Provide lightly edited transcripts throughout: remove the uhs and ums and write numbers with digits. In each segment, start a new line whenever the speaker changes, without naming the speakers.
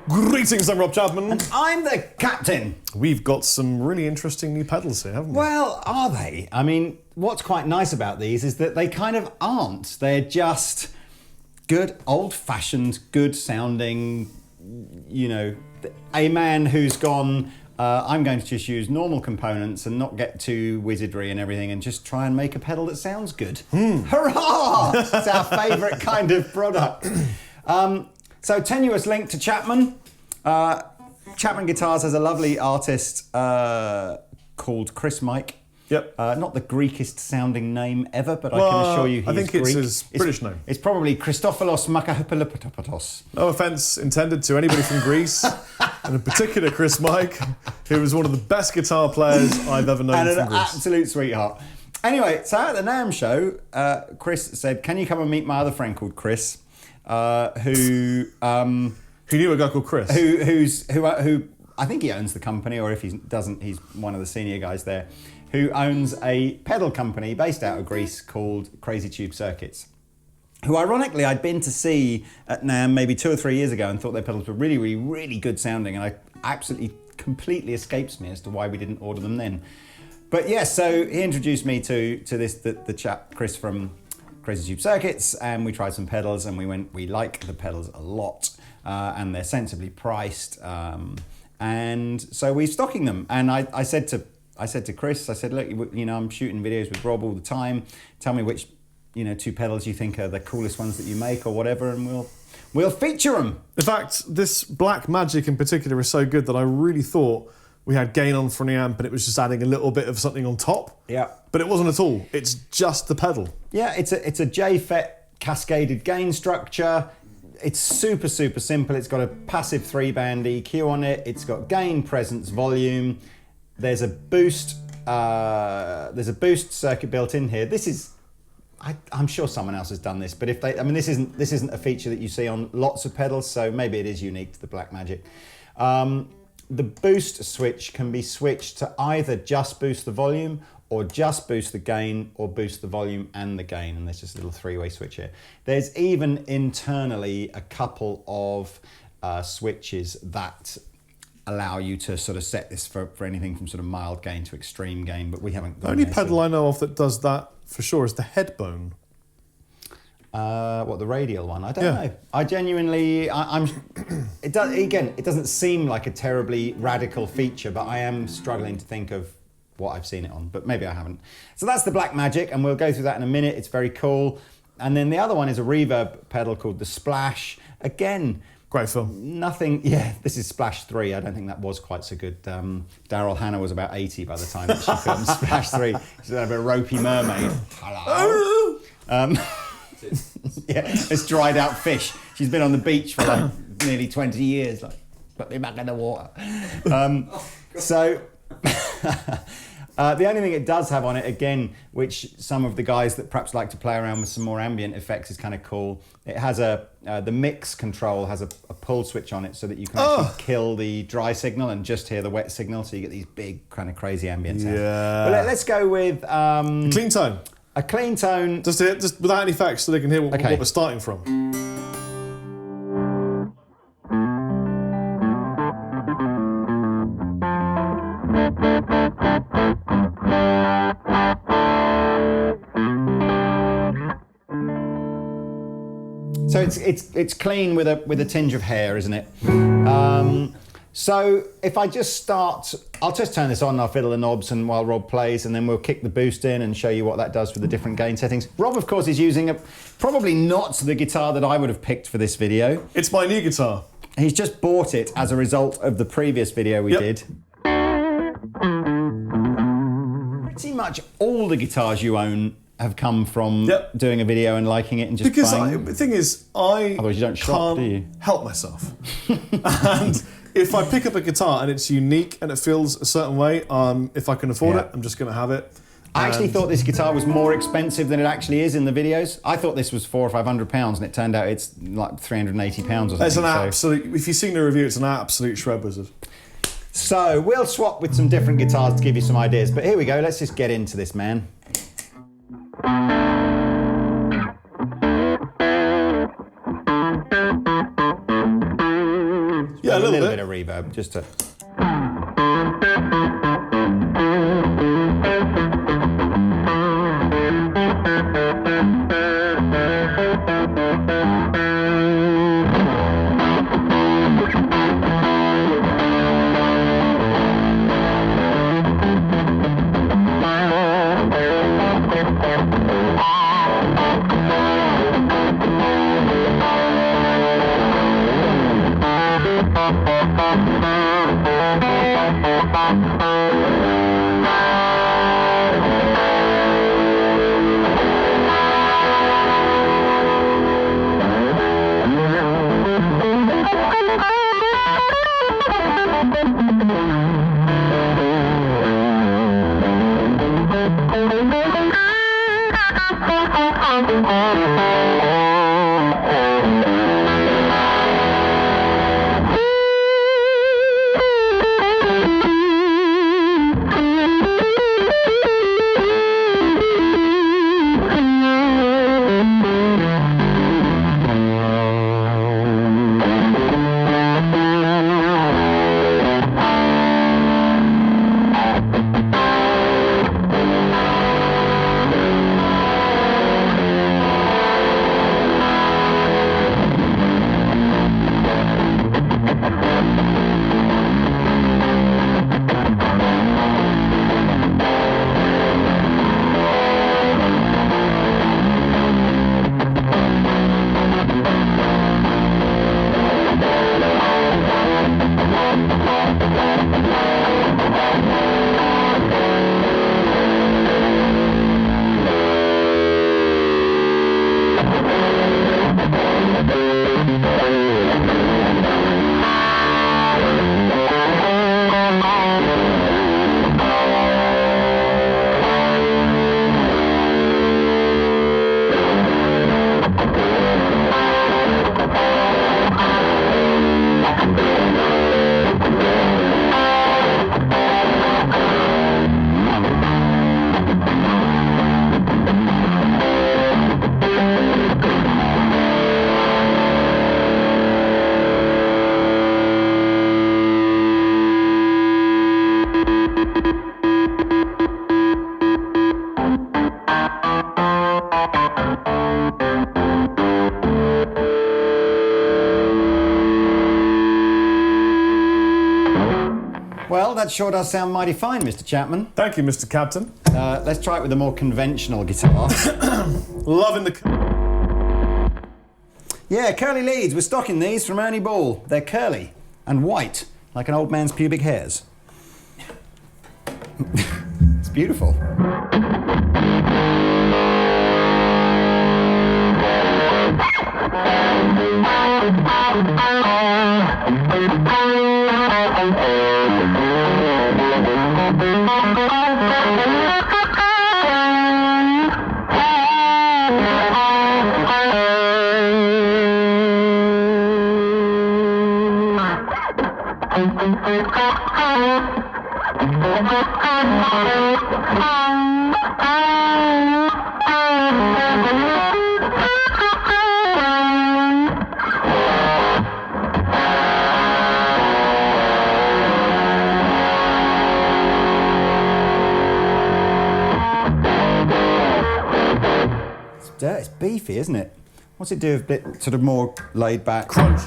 Greetings, I'm Rob Chapman.
And I'm the captain.
We've got some really interesting new pedals here, haven't we?
Well, are they? I mean, what's quite nice about these is that they kind of aren't. They're just good, old-fashioned, good-sounding, you know, a man who's gone, I'm going to just use normal components and not get too wizardry and everything and just try and make a pedal that sounds good. Hurrah! It's our favourite kind of product. So, tenuous link to Chapman. Chapman Guitars has a lovely artist called Chris Mike.
Yep.
Not the Greekest sounding name ever, but I can assure you he's
I think
Greek.
it's his British name.
It's probably Christophilos Makahopoulos.
No offence intended to anybody from Greece, and in particular Chris Mike, who was one of the best guitar players I've ever known
And
from
an
Greece.
absolute sweetheart. Anyway, so at the NAMM show, Chris said, "Can you come and meet my other friend called Chris, who
knew a guy called Chris?
Who I think he owns the company, or if he doesn't, he's one of the senior guys there, who owns a pedal company based out of Greece called Crazy Tube Circuits, who ironically I'd been to see at NAMM maybe 2 or 3 years ago and thought their pedals were really, really, really good sounding, and I absolutely, completely escapes me as to why we didn't order them then. But yes, so he introduced me to the chap, Chris from Crazy Tube Circuits, and we tried some pedals and we like the pedals a lot, and they're sensibly priced, and so we're stocking them. And I said to Chris, I said, look, you know, I'm shooting videos with Rob all the time. Tell me which, you know, 2 pedals you think are the coolest ones that you make or whatever, and we'll feature them.
In fact, this Black Magic in particular is so good that I really thought we had gain on from the amp and it was just adding a little bit of something on top.
Yeah.
But it wasn't at all. It's just the pedal.
Yeah, it's a J-FET cascaded gain structure. It's super, super simple. It's got a passive 3-band EQ on it. It's got gain, presence, volume. There's a boost circuit built in here. This is, I'm sure someone else has done this, but this isn't a feature that you see on lots of pedals, so maybe it is unique to the Black Magic. The boost switch can be switched to either just boost the volume or just boost the gain or boost the volume and the gain, and there's just a little 3-way switch here. There's even internally a couple of switches that allow you to sort of set this for anything from sort of mild gain to extreme gain, but we haven't.
The only pedal I know of that does that for sure is the Headbone.
What, the radial one? I don't know. I genuinely, it doesn't seem like a terribly radical feature, but I am struggling to think of what I've seen it on, but maybe I haven't. So that's the Black Magic, and we'll go through that in a minute. It's very cool. And then the other one is a reverb pedal called the Splash. Again,
great film.
Nothing, yeah, this is Splash 3. I don't think that was quite so good. Daryl Hannah was about 80 by the time that she filmed Splash 3. She's a bit of a ropey mermaid. Hello. Yeah, it's dried out fish. She's been on the beach for like nearly 20 years. Like, put me back in the water. The only thing it does have on it, again, which some of the guys that perhaps like to play around with some more ambient effects is kind of cool. It has the mix control has a pull switch on it so that you can actually kill the dry signal and just hear the wet signal, so you get these big kind of crazy ambient sounds.
Yeah.
But let's go with
clean tone.
A clean tone.
Just without any effects, so they can hear what we're starting from.
So it's clean with a tinge of hair, isn't it? So if I just start, I'll just turn this on and I'll fiddle the knobs and while Rob plays, and then we'll kick the boost in and show you what that does for the different gain settings. Rob, of course, is using probably not the guitar that I would have picked for this video.
It's my new guitar.
He's just bought it as a result of the previous video we did. Pretty much all the guitars you own have come from doing a video and liking it and just buying.
The thing is, otherwise you don't shop, do you? Help myself. And if I pick up a guitar and it's unique and it feels a certain way, if I can afford it, I'm just going to have it.
I actually thought this guitar was more expensive than it actually is in the videos. I thought this was £400 or £500, and it turned out it's like £380 or something.
It's an absolute. If you've seen the review, it's an absolute shred wizard.
So we'll swap with some different guitars to give you some ideas. But here we go. Let's just get into this, man.
Yeah, a little
bit of reverb, just to... Well, that sure does sound mighty fine, Mr. Chapman.
Thank you, Mr. Captain.
Let's try it with a more conventional guitar.
Loving the...
Yeah, curly leads. We're stocking these from Ernie Ball. They're curly and white, like an old man's pubic hairs. It's beautiful. It's beefy, isn't it? What's it do a bit sort of more laid back?
Crunch.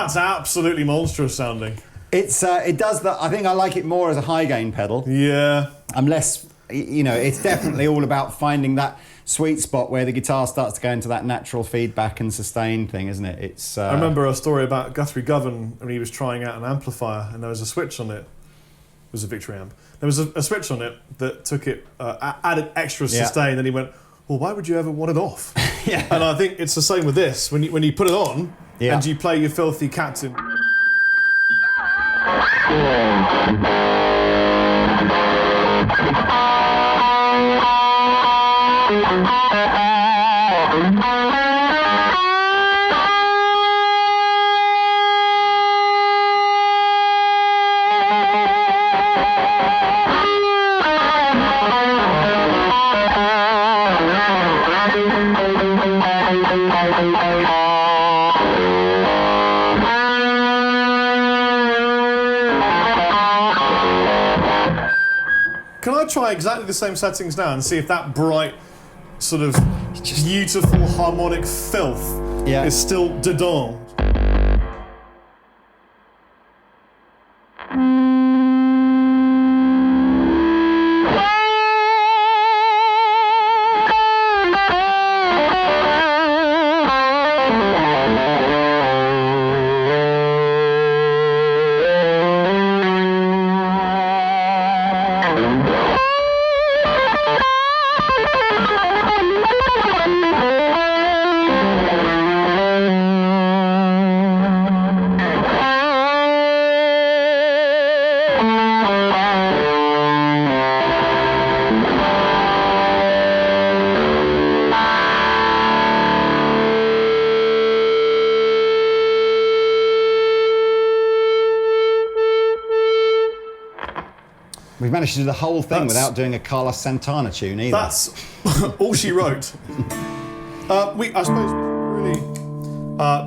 That's absolutely monstrous sounding.
It does that. I think I like it more as a high gain pedal.
Yeah.
I'm less, it's definitely all about finding that sweet spot where the guitar starts to go into that natural feedback and sustain thing, isn't it? It's.
I remember a story about Guthrie Govan when he was trying out an amplifier, and there was a switch on it. It was a Victory amp. There was a switch on it that took it, added extra sustain, and he went, well, why would you ever want it off?
Yeah.
And I think it's the same with this. When you put it on and you play your filthy cats in. Can I try exactly the same settings now and see if that bright, sort of beautiful harmonic filth is still dedans?
We've managed to do the whole thing without doing a Carlos Santana tune either.
That's all she wrote. I suppose we really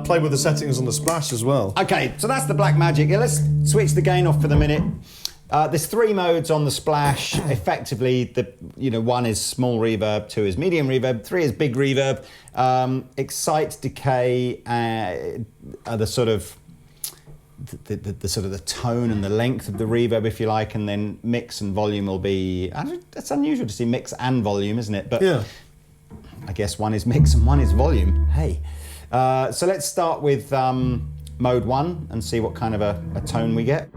play with the settings on the Splash as well.
Okay, so that's the Black Magic. Yeah, let's switch the gain off for the minute. There's 3 modes on the Splash. Effectively, one is small reverb, 2 is medium reverb, 3 is big reverb. Excite, decay are the sort of the tone and the length of the reverb, if you like, and then mix and volume will be. It's unusual to see mix and volume, isn't it? But yeah. I guess one is mix and one is volume. Hey, so let's start with mode 1 and see what kind of a tone we get.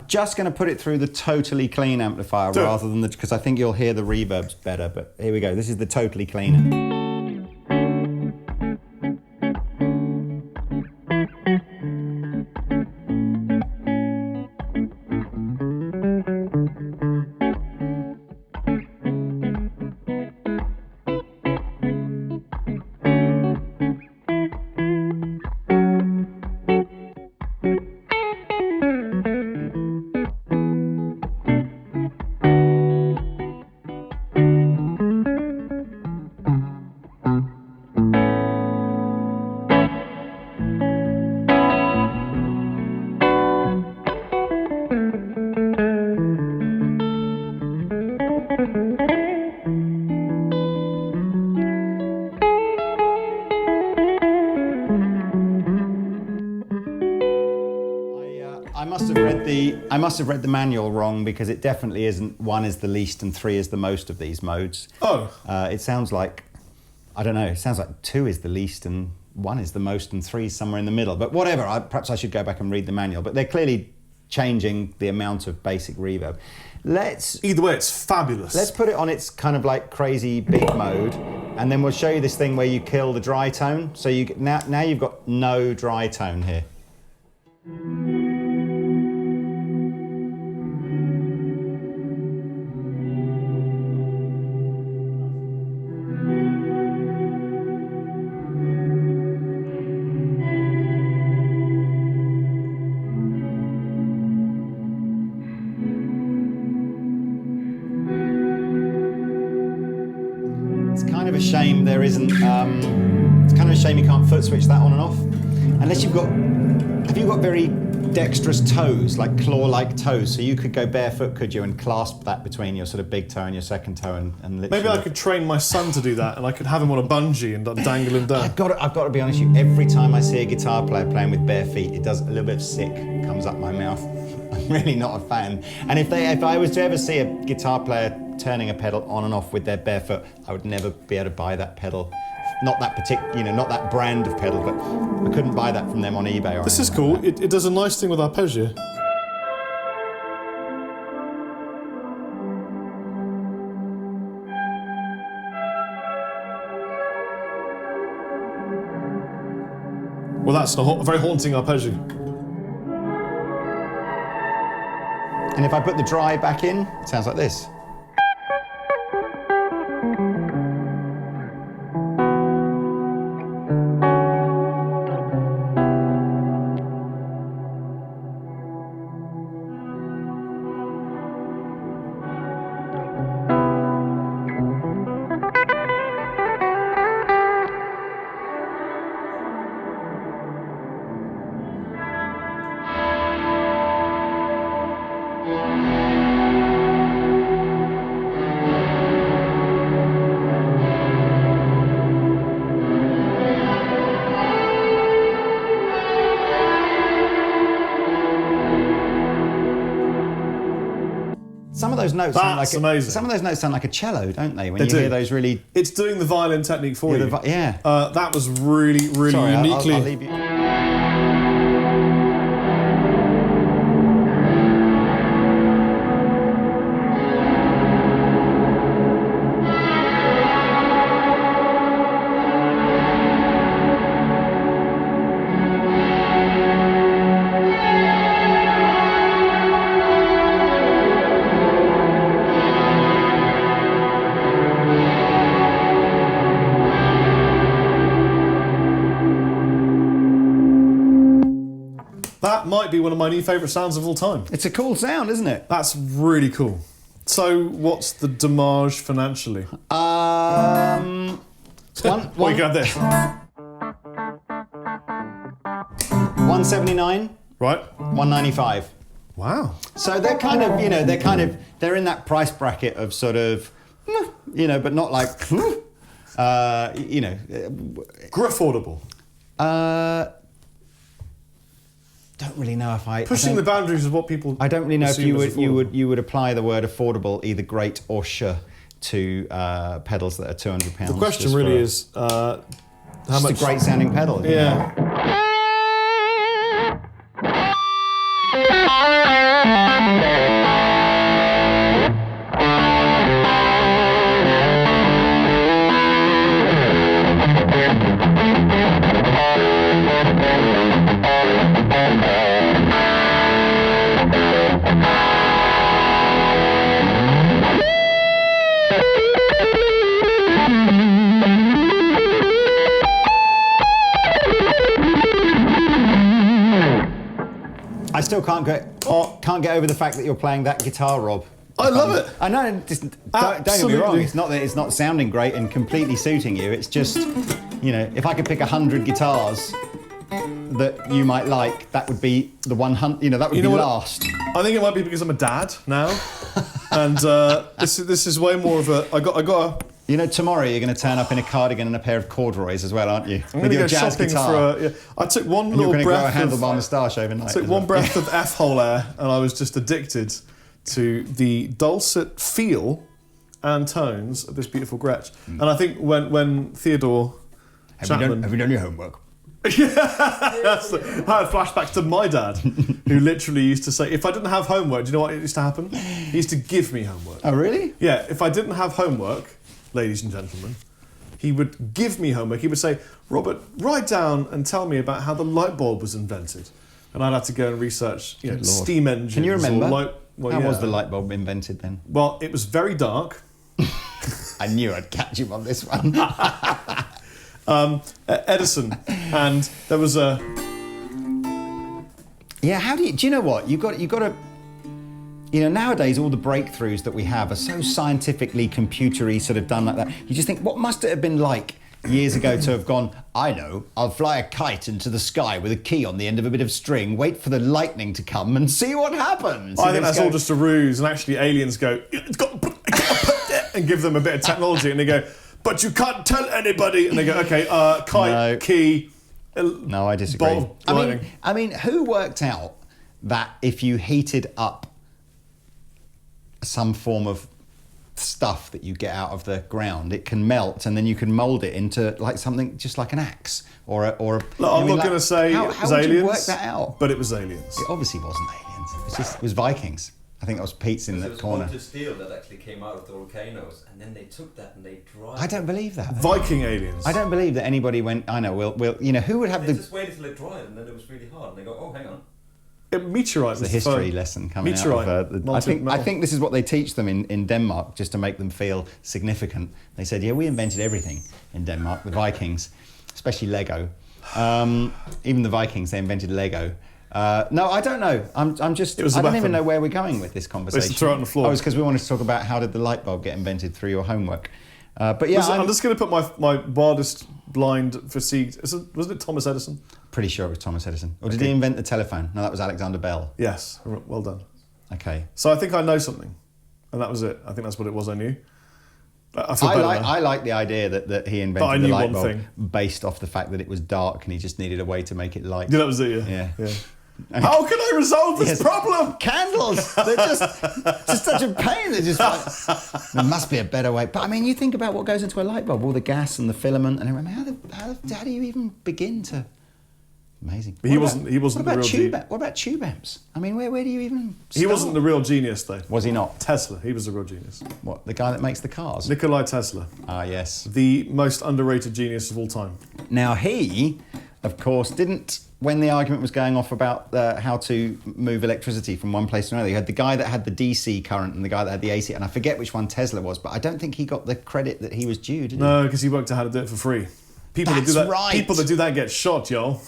Just going to put it through the totally clean amplifier rather than because I think you'll hear the reverbs better. But here we go. This is the totally cleaner. I must have read the manual wrong because it definitely isn't 1 is the least and 3 is the most of these modes.
Oh.
It sounds like, I don't know, it sounds like 2 is the least and 1 is the most and 3 is somewhere in the middle. But whatever, perhaps I should go back and read the manual. But they're clearly changing the amount of basic reverb.
Either way, it's fabulous.
Let's put it on its kind of like crazy big mode, and then we'll show you this thing where you kill the dry tone. So now you've got no dry tone here. isn't. It's kind of a shame you can't foot switch that on and off, unless you've got. Have you got very dexterous toes, like claw-like toes? So you could go barefoot, could you, and clasp that between your sort of big toe and your second toe, and literally.
Maybe I could train my son to do that, and I could have him on a bungee and dangle him down.
I've got to be honest with you. Every time I see a guitar player playing with bare feet, it does a little bit of sick comes up my mouth. I'm really not a fan. And if I was to ever see a guitar player turning a pedal on and off with their bare foot, I would never be able to buy that pedal. Not that particular, not that brand of pedal, but I couldn't buy that from them on eBay. Or
this is cool.
Like
it does a nice thing with arpeggio. Well, that's a very haunting arpeggio.
And if I put the dry back in, it sounds like this. Some of those notes sound like
amazing.
Some of those notes sound like a cello, don't they? When
They
you
do.
hear those really.
It's doing the violin technique for you.
Yeah.
That was really, really
Sorry,
uniquely.
I'll leave you.
That might be one of my new favourite sounds of all time.
It's a cool sound, isn't it?
That's really cool. So, what's the damage financially?
One.
Well, you got this.
179.
Right.
195.
Wow.
So they're kind of, they're in that price bracket of sort of, but not like,
Affordable.
Don't really know if I
Pushing the boundaries of what people.
I don't really know if
assume is
you would apply the word affordable, either great or to pedals that are £200.
The question really is how much.
It's a great sounding pedal.
Yeah.
I still can't get over the fact that you're playing that guitar, Rob.
I love it.
I know. Just don't get me wrong. It's not that it's not sounding great and completely suiting you. It's just, if I could pick 100 guitars that you might like, that would be the 100. That would be last.
I think it might be because I'm a dad now, and this is way more of a. I got a.
Tomorrow you're going to turn up in a cardigan and a pair of corduroys as well, aren't you?
I'm going to go shopping for a. I took one little breath.
You're going to grow a handlebar moustache overnight.
I took one breath of F-hole air, and I was just addicted to the dulcet feel and tones of this beautiful Gretsch. And I think when Theodore Chapman...
Have you done your homework?
I had flashbacks to my dad, who literally used to say, if I didn't have homework, do you know what used to happen? He used to give me homework.
Oh, really?
Yeah, if I didn't have homework, ladies and gentlemen, he would give me homework. He would say, Robert, write down and tell me about how the light bulb was invented. And I'd have to go and research steam engines.
Can you remember?
How
was the light bulb invented then?
Well, it was very dark.
I knew I'd catch you on this one.
Edison, and there was a.
Yeah, do you know what you got to. Nowadays all the breakthroughs that we have are so scientifically computery, sort of done like that. You just think, what must it have been like years ago to have gone, I know, I'll fly a kite into the sky with a key on the end of a bit of string, wait for the lightning to come and see what happens.
I think that's all just a ruse, and actually aliens go, it's got and give them a bit of technology, and they go, but you can't tell anybody. And they go, okay, kite, key.
No, I disagree. I mean, who worked out that if you heated up some form of stuff that you get out of the ground, it can melt, and then you can mould it into like something just like an axe or a.
Look, I'm not going to say
how
it was
would
aliens.
You work that out?
But it was aliens.
It obviously wasn't aliens. It was Vikings. I think that was Pete's in the corner.
It was steel that actually came out of the volcanoes, and then they took that and they dried.
I don't believe that.
Viking aliens.
I don't believe that anybody went. I know. We'll. You know, who would have
They
the?
just waited till it dried, and then it was really hard. And they go, oh, hang on.
Meteorite.
The history lesson coming
meteorite,
out of. I think this is what they teach them in Denmark, just to make them feel significant. They said, yeah, we invented everything in Denmark. The Vikings, especially Lego. Even the Vikings, they invented Lego. No, I don't know. I'm just. I don't even know where we're going with this conversation.
Let's throw it on the floor.
Oh, it's because we wanted to talk about how did the light bulb get invented through your homework. But yeah,
I'm just going to put my wildest blind fatigued. Wasn't it Thomas Edison?
Pretty sure it was Thomas Edison. Or did he invent the telephone? No, that was Alexander Bell.
Yes. Well done.
Okay.
So I think I know something, and that was it. I think that's what it was. I knew. I
like the idea that he invented the light bulb based off the fact that it was dark and he just needed a way to make it light.
Yeah, that was it.
Yeah.
How can I resolve this problem?
Candles! They're just such a pain. They're just like, there must be a better way. But I mean, you think about what goes into a light bulb, all the gas and the filament, and I remember how do you even begin to? Amazing.
But he wasn't the real genius.
What about tube amps? I mean, where do you even start?
He wasn't the real genius, though.
Was he not?
Tesla. He was the real genius.
What, the guy that makes the cars?
Nikola Tesla.
Ah, yes.
The most underrated genius of all time.
Now, he, of course, didn't... When the argument was going off about how to move electricity from one place to another, you had the guy that had the DC current and the guy that had the AC, and I forget which one Tesla was, but I don't think he got the credit that he was due, did he?
No, because he worked out how to do it for free. People that do that get shot, y'all.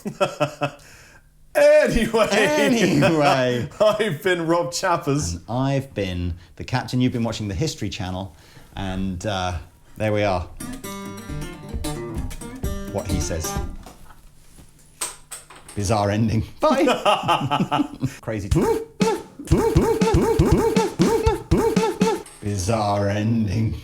Anyway, I've been Rob Chappers.
And I've been the Captain. You've been watching the History Channel, and there we are. What he says. Bizarre ending. Bye. Crazy. Bizarre ending.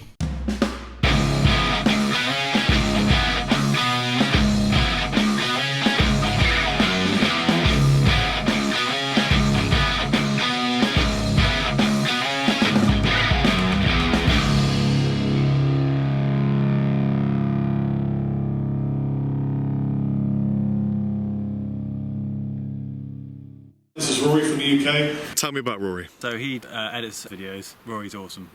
This is Rory from the UK. Tell me about Rory.
So he edits videos. Rory's awesome.